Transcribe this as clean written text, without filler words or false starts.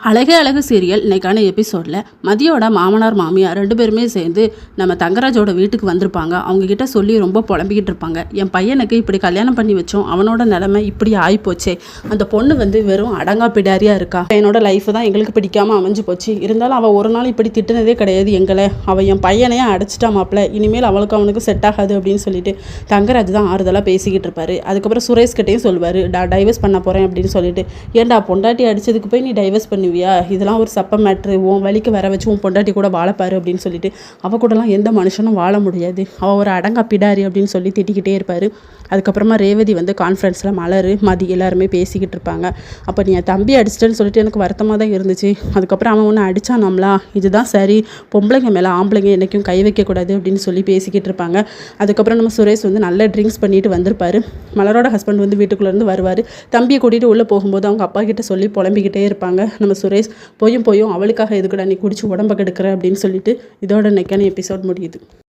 அழகே அழகு சீரியல் இன்னைக்கான எபிசோடில் மதியோட மாமனார் மாமியார் 2 பேருமே சேர்ந்து நம்ம தங்கராஜோட வீட்டுக்கு வந்திருப்பாங்க. அவங்கக்கிட்ட சொல்லி ரொம்ப புலம்பிக்கிட்டு இருப்பாங்க. என் பையனுக்கு இப்படி கல்யாணம் பண்ணி வச்சோம், அவனோட நிலைமை இப்படி ஆகிப்போச்சே, அந்த பொண்ணு வெறும் அடங்கா பிடாரியாக இருக்கா, என்னோட லைஃப் தான் எங்களுக்கு பிடிக்காமல் அமைஞ்சு போச்சு, இருந்தாலும் அவள் ஒரு நாள் இப்படி திட்டுனதே கிடையாது எங்களை, அவள் என் பையனையே அடைச்சிட்டா மாப்பிள்ள, இனிமேல் அவனுக்கு செட் ஆகாது அப்படின்னு சொல்லிட்டு தங்கராஜ் தான் ஆறுதலாக பேசிக்கிட்டு இருப்பாரு. அதுக்கப்புறம் சுரேஷ்கிட்டையும் சொல்லுவார், டைவர்ஸ் பண்ண போகிறேன் அப்படின்னு சொல்லிட்டு. ஏன்டா பொண்டாட்டி அடிச்சதுக்கு போய் நீ டைவர்ஸ் பண்ணி இதெல்லாம் ஒரு சப்ப மேட்ரு, உன் வழிக்கு வர வச்சு உன் பொண்டாட்டி கூட வாழப்பாரு அப்படின்னு சொல்லிட்டு. அவள் கூடலாம் எந்த மனுஷனும் வாழ முடியாது, அவள் ஒரு அடங்கா பிடாரி அப்படின்னு சொல்லி திட்டிக்கிட்டே இருப்பார். அதுக்கப்புறமா ரேவதி கான்ஃபரன்ஸில் மலர் மதி எல்லாருமே பேசிக்கிட்டு இருப்பாங்க. அப்போ நீ என் தம்பி அடிச்சிட்டேன்னு சொல்லிட்டு எனக்கு வருத்தமாக தான் இருந்துச்சு, அதுக்கப்புறம் அவன் ஒன்று அடித்தானாம்லா, இதுதான் சரி, பொம்பளைங்க மேலே ஆம்பளைங்க என்றைக்கும் கை வைக்கக்கூடாது அப்படின்னு சொல்லி பேசிக்கிட்டு இருப்பாங்க. அதுக்கப்புறம் நம்ம சுரேஷ் நல்ல ட்ரிங்க்ஸ் பண்ணிட்டு வந்திருப்பார். மலரோட ஹஸ்பண்ட் வீட்டுக்குள்ளேருந்து வருவார். தம்பியை கூட்டிகிட்டு உள்ளே போகும்போது அவங்க அப்பா கிட்ட சொல்லி புலம்பிக்கிட்டே இருப்பாங்க. நம்ம சுரேஷ் போயும் அவளுக்காக எதுக்குடா நீ குடிச்சு உடம்ப கெடுக்கிற அப்படின்னு சொல்லிட்டு இதோட இன்னைக்கான எபிசோட் முடியுது.